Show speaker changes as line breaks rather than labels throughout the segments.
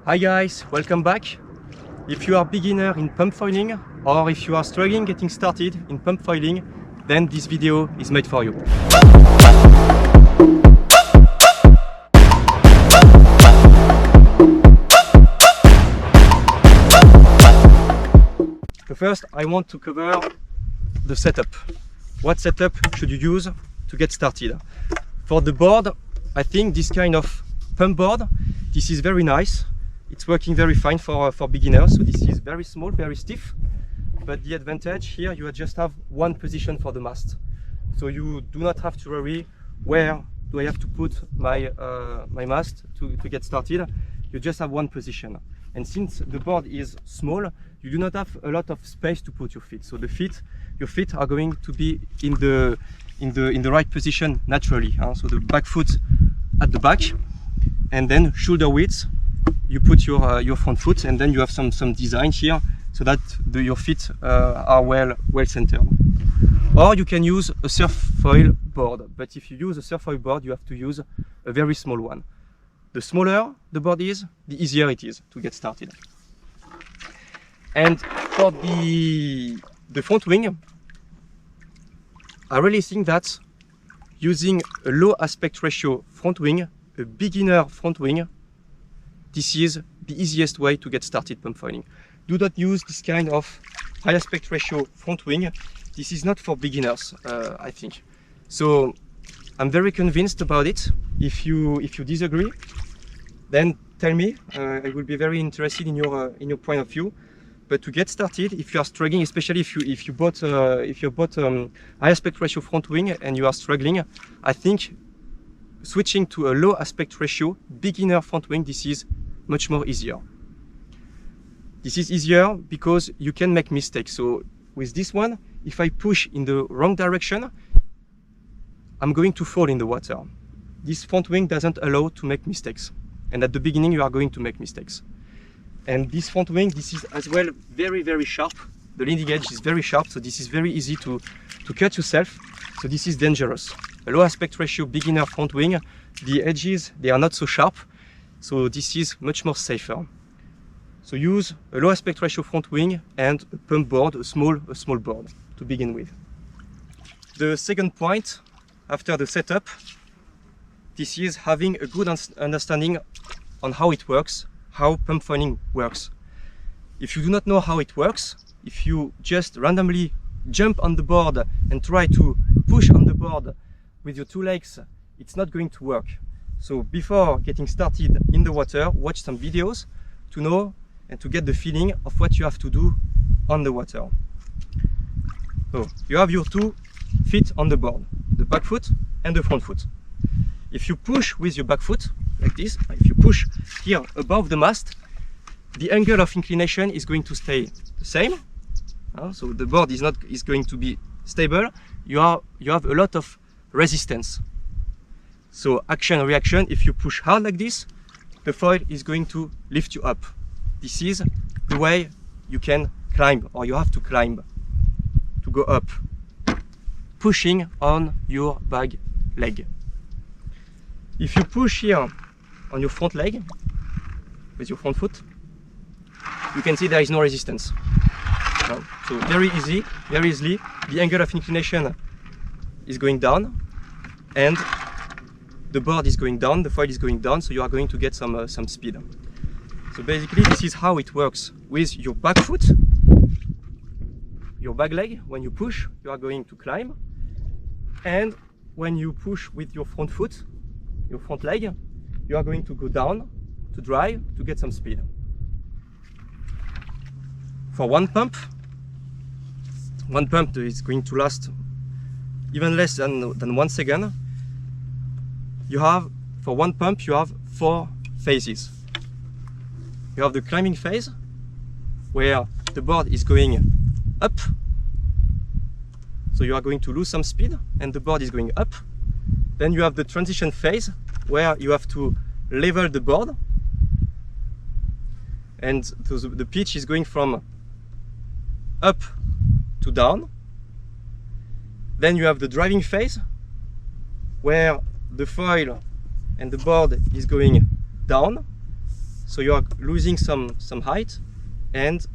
Hi guys, welcome back. If you are beginner in pump foiling or if you are struggling getting started in pump foiling, then this video is made for you. So first I want to cover the setup. What setup should you use to get started? For the board, I think this kind of pump board, this is very nice. It's working very fine for beginners. So this is very small, very stiff. But the advantage here, you just have one position for the mast. So you do not have to worry where do I have to put my mast to get started. You just have one position. And since the board is small, you do not have a lot of space to put your feet. So your feet are going to be in the right position naturally. So the back foot at the back, and then shoulder width. You put your front foot, and then you have some design here so that your feet are well centered. Or you can use a surfoil board, but if you use a surfoil board, you have to use a very small one. The smaller the board is, the easier it is to get started. And for the front wing, I really think that using a low aspect ratio front wing, a beginner front wing, this is the easiest way to get started pump foiling. Do not use this kind of high aspect ratio front wing. This is not for beginners, I think. So I'm very convinced about it. If you disagree, then tell me. I will be very interested in your point of view. But to get started, if you are struggling, especially if you bought high aspect ratio front wing and you are struggling, I think switching to a low aspect ratio beginner front wing, this is much more easier. This is easier because you can make mistakes. So with this one, if I push in the wrong direction, I'm going to fall in the water. This front wing doesn't allow to make mistakes. And at the beginning, you are going to make mistakes. And this front wing, this is as well very sharp. The leading edge is very sharp, so this is very easy to cut yourself. So this is dangerous. A low aspect ratio beginner front wing, the edges, they are not so sharp. So this is much more safer. So use a low aspect ratio front wing and a pump board, a small board to begin with. The second point after the setup, this is having a good understanding on how it works, how pump foiling works. If you do not know how it works, if you just randomly jump on the board and try to push on the board with your two legs, it's not going to work. So before getting started in the water, watch some videos to know and to get the feeling of what you have to do on the water. So you have your two feet on the board, the back foot and the front foot. If you push with your back foot, like this, if you push here above the mast, the angle of inclination is going to stay the same. So the board is going to be stable. You have a lot of resistance. So action, reaction, if you push hard like this, the foil is going to lift you up. This is the way you can climb, or you have to climb to go up, pushing on your back leg. If you push here on your front leg with your front foot, you can see there is no resistance. So very easily, the angle of inclination is going down, and the board is going down, the foil is going down, so you are going to get some speed. So basically, this is how it works with your back foot, your back leg. When you push, you are going to climb, and when you push with your front foot, your front leg, you are going to go down to drive to get some speed. For one pump is going to last even less than 1 second. For one pump, you have 4 phases. You have the climbing phase, where the board is going up. So you are going to lose some speed, and the board is going up. Then you have the transition phase, where you have to level the board. And the pitch is going from up to down. Then you have the driving phase, where the foil and the board is going down. so you are losing some height and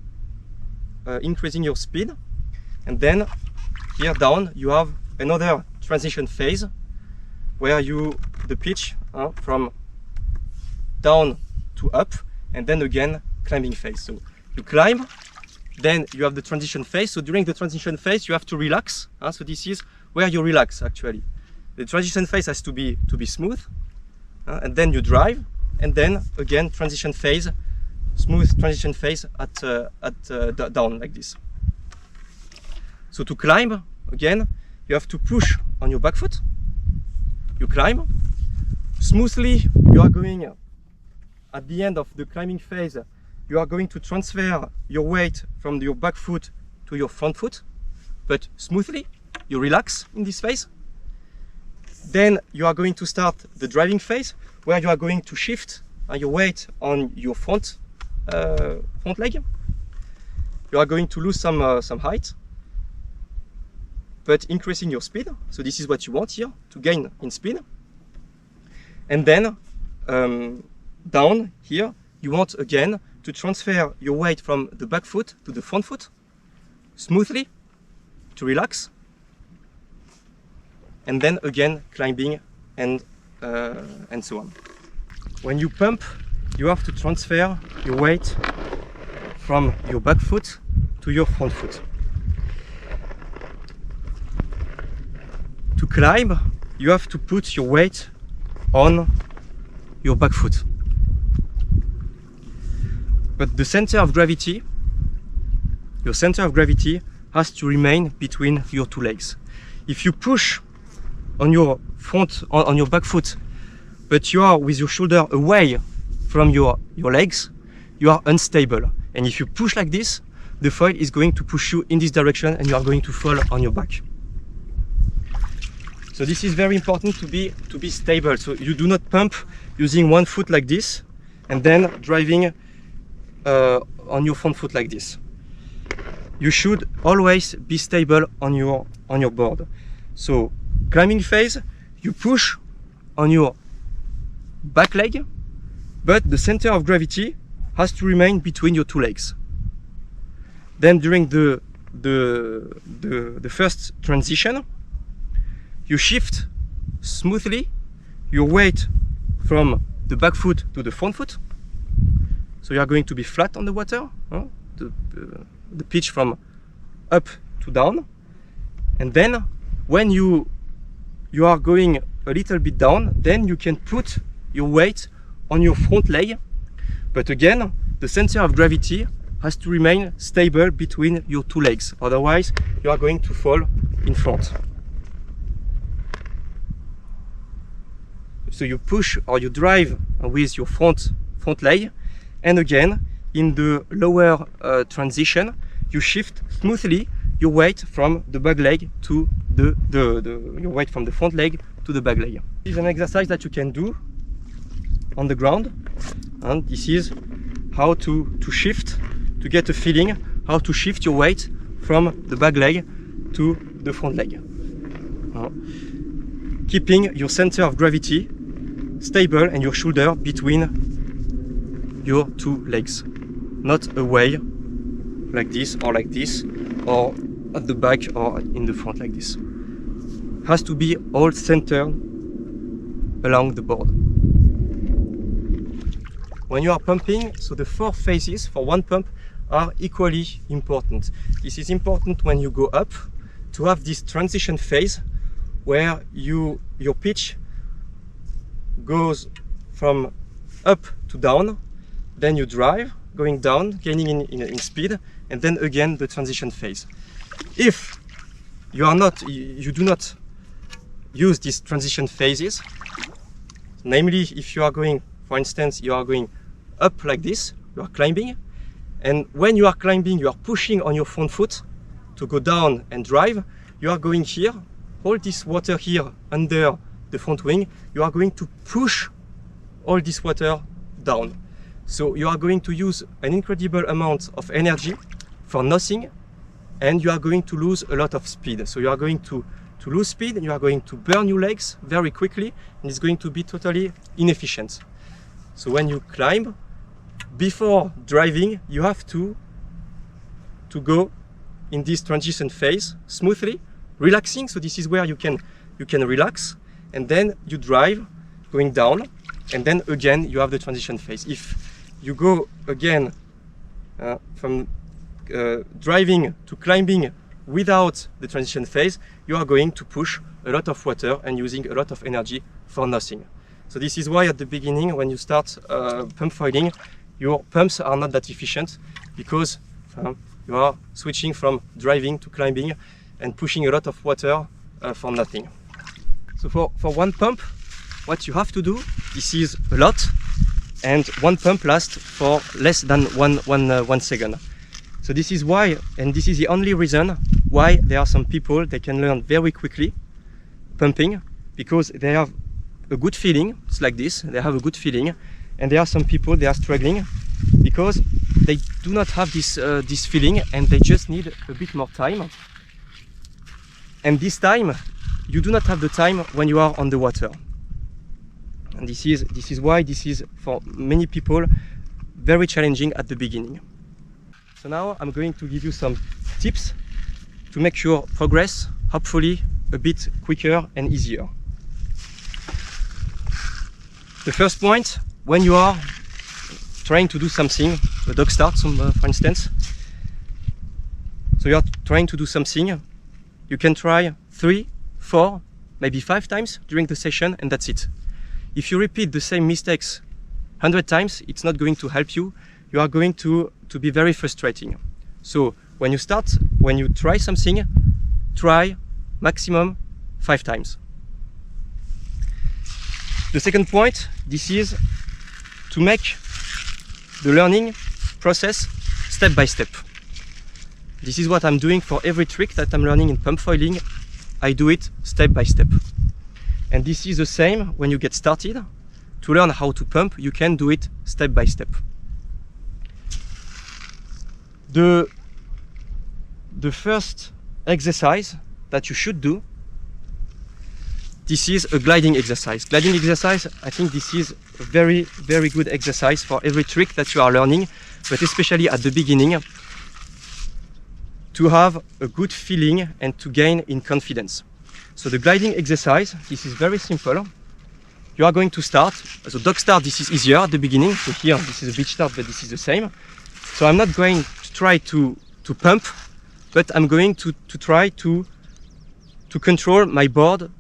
increasing your speed. And then here down you have another transition phase where the pitch from down to up, and then again climbing phase. So you climb, then you have the transition phase. So during the transition phase you have to relax. So this is where you relax actually. The transition phase has to be smooth, and then you drive, and then again transition phase, smooth transition phase at down like this. So to climb again, you have to push on your back foot. You climb smoothly. You are going at the end of the climbing phase. You are going to transfer your weight from your back foot to your front foot, but smoothly. You relax in this phase. Then you are going to start the driving phase, where you are going to shift your weight on your front leg. You are going to lose some height, but increasing your speed. So this is what you want here, to gain in speed. And then down here, you want again to transfer your weight from the back foot to the front foot, smoothly, to relax. And then again climbing and so on. When you pump, you have to transfer your weight from your back foot to your front foot. To climb, you have to put your weight on your back foot. But the center of gravity, your center of gravity has to remain between your two legs. If you push on your on your back foot, but you are with your shoulder away from your legs, you are unstable. And if you push like this, the foil is going to push you in this direction and you are going to fall on your back. So this is very important to be stable. So you do not pump using one foot like this and then driving on your front foot like this. You should always be stable on your board. So climbing phase, you push on your back leg, but the center of gravity has to remain between your two legs. Then during the first transition, you shift smoothly your weight from the back foot to the front foot. So you are going to be flat on the water, the pitch from up to down. And then when you are going a little bit down, then you can put your weight on your front leg. But again, the center of gravity has to remain stable between your two legs. Otherwise, you are going to fall in front. So you push or you drive with your front leg, and again in the lower transition you shift smoothly your weight from the back leg to your weight from the front leg to the back leg. This is an exercise that you can do on the ground, and this is how to shift, to get a feeling how to shift your weight from the back leg to the front leg, keeping your center of gravity stable and your shoulder between your two legs, not away like this or at the back or in the front like this. Has to be all centered along the board. When you are pumping, so the 4 phases for one pump are equally important. This is important when you go up, to have this transition phase where your pitch goes from up to down, then you drive, going down, gaining in speed, and then again the transition phase. If you do not use these transition phases, namely if you are going, for instance, you are going up like this, you are climbing, and when you are climbing you are pushing on your front foot to go down and drive, you are going here, all this water here under the front wing, you are going to push all this water down. So you are going to use an incredible amount of energy for nothing, and you are going to lose a lot of speed. So you are going to lose speed, and you are going to burn your legs very quickly, and it's going to be totally inefficient. So when you climb, before driving, you have to go in this transition phase smoothly, relaxing. So this is where you can relax, and then you drive going down, and then again you have the transition phase. If you go again from driving to climbing without the transition phase, you are going to push a lot of water and using a lot of energy for nothing. So this is why at the beginning, when you start pump foiling, your pumps are not that efficient, because you are switching from driving to climbing and pushing a lot of water for nothing. So for one pump, what you have to do, this is a lot, and one pump lasts for less than one second. So this is why, and this is the only reason why there are some people that can learn very quickly pumping, because they have a good feeling. It's like this, they have a good feeling, and there are some people, they are struggling because they do not have this feeling, and they just need a bit more time. And this time, you do not have the time when you are on the water. And this is why this is, for many people, very challenging at the beginning. So now I'm going to give you some tips to make your progress, hopefully, a bit quicker and easier. The first point, when you are trying to do something, a dog start, for instance, so you are trying to do something, you can try 3, 4, maybe 5 times during the session, and that's it. If you repeat the same mistakes 100 times, it's not going to help you. You are going to be very frustrating. So when you try something, try maximum 5 times. The second point, this is to make the learning process step by step. This is what I'm doing for every trick that I'm learning in pump foiling. I do it step by step. And this is the same when you get started. To learn how to pump, you can do it step by step. The first exercise that you should do, this is a gliding exercise. Gliding exercise, I think this is a very, very good exercise for every trick that you are learning, but especially at the beginning, to have a good feeling and to gain in confidence. So the gliding exercise, this is very simple. You are going to start, so dog start, this is easier at the beginning. So here, this is a beach start, but this is the same. So I'm not going to try to pump, but I'm going to try to control my board,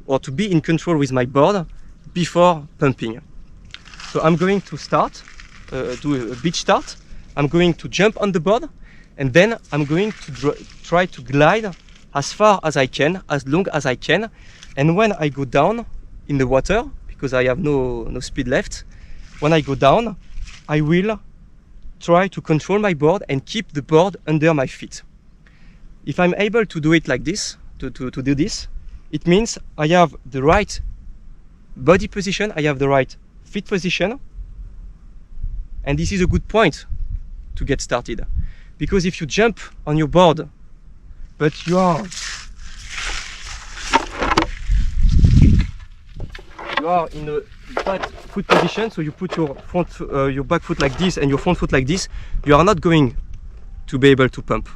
or to be in control with my board before pumping. So I'm going to start, do a beach start. I'm going to jump on the board, and then I'm going to try to glide as far as I can, as long as I can. And when I go down in the water, because I have no speed left, when I go down, I will try to control my board and keep the board under my feet. If I'm able to do it like this, to do this, it means I have the right body position, I have the right feet position, and this is a good point to get started. Because if you jump on your board, but you are in a bad foot position, so you put your back foot like this and your front foot like this, you are not going to be able to pump.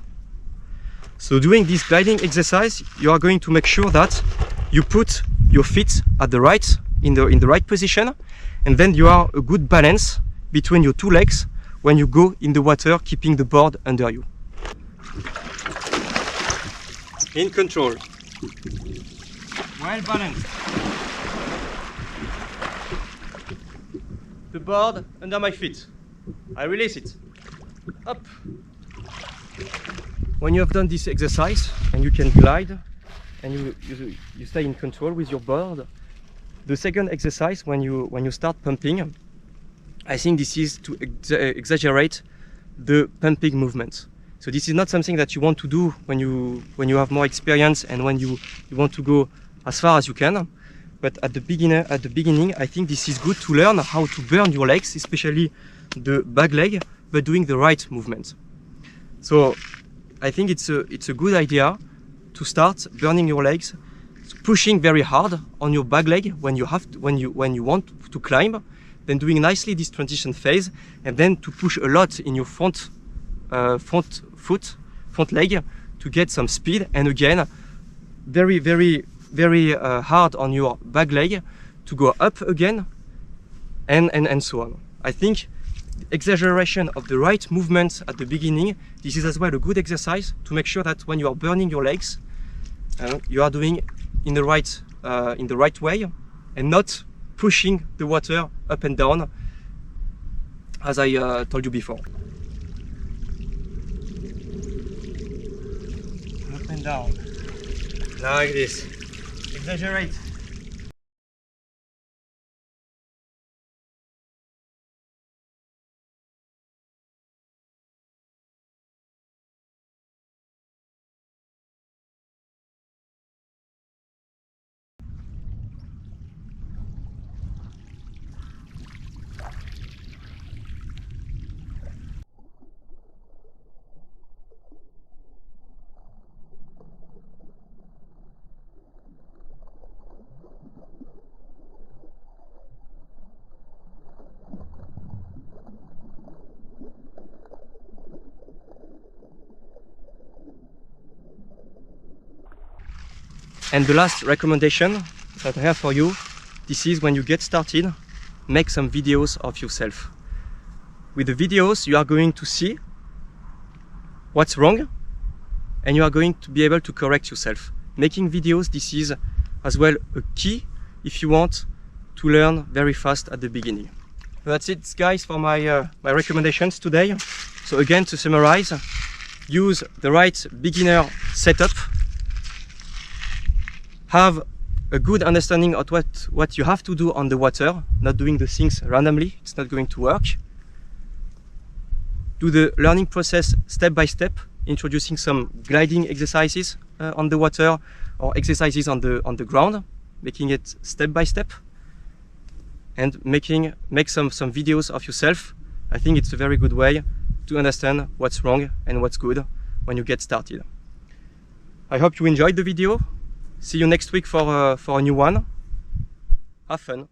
So doing this gliding exercise, you are going to make sure that you put your feet at the right, in the right position, and then you are a good balance between your two legs when you go in the water, keeping the board under you. In control. Well balanced. The board under my feet. I release it. Up. When you have done this exercise and you can glide and you stay in control with your board, the second exercise, when you start pumping, I think this is to exaggerate the pumping movement. So this is not something that you want to do when you have more experience and when you want to go as far as you can. But at the beginning, I think this is good to learn how to burn your legs, especially the back leg, but doing the right movement. So I think it's a good idea to start burning your legs, pushing very hard on your back leg when you want to climb, then doing nicely this transition phase, and then to push a lot in your front leg to get some speed, and again very hard on your back leg to go up again, and so on. I think exaggeration of the right movements at the beginning, this is as well a good exercise to make sure that when you are burning your legs, you are doing in the right way and not pushing the water up and down, as I told you before. Up and down, like this. Exaggerate. And the last recommendation that I have for you, this is when you get started, make some videos of yourself. With the videos, you are going to see what's wrong, and you are going to be able to correct yourself. Making videos, this is as well a key if you want to learn very fast at the beginning. So that's it, guys, for my recommendations today. So again, to summarize, use the right beginner setup. Have a good understanding of what you have to do on the water, not doing the things randomly, it's not going to work. Do the learning process step by step, introducing some gliding exercises on the water or exercises on the ground, making it step by step, and make some videos of yourself. I think it's a very good way to understand what's wrong and what's good when you get started. I hope you enjoyed the video. See you next week for a new one. Have fun.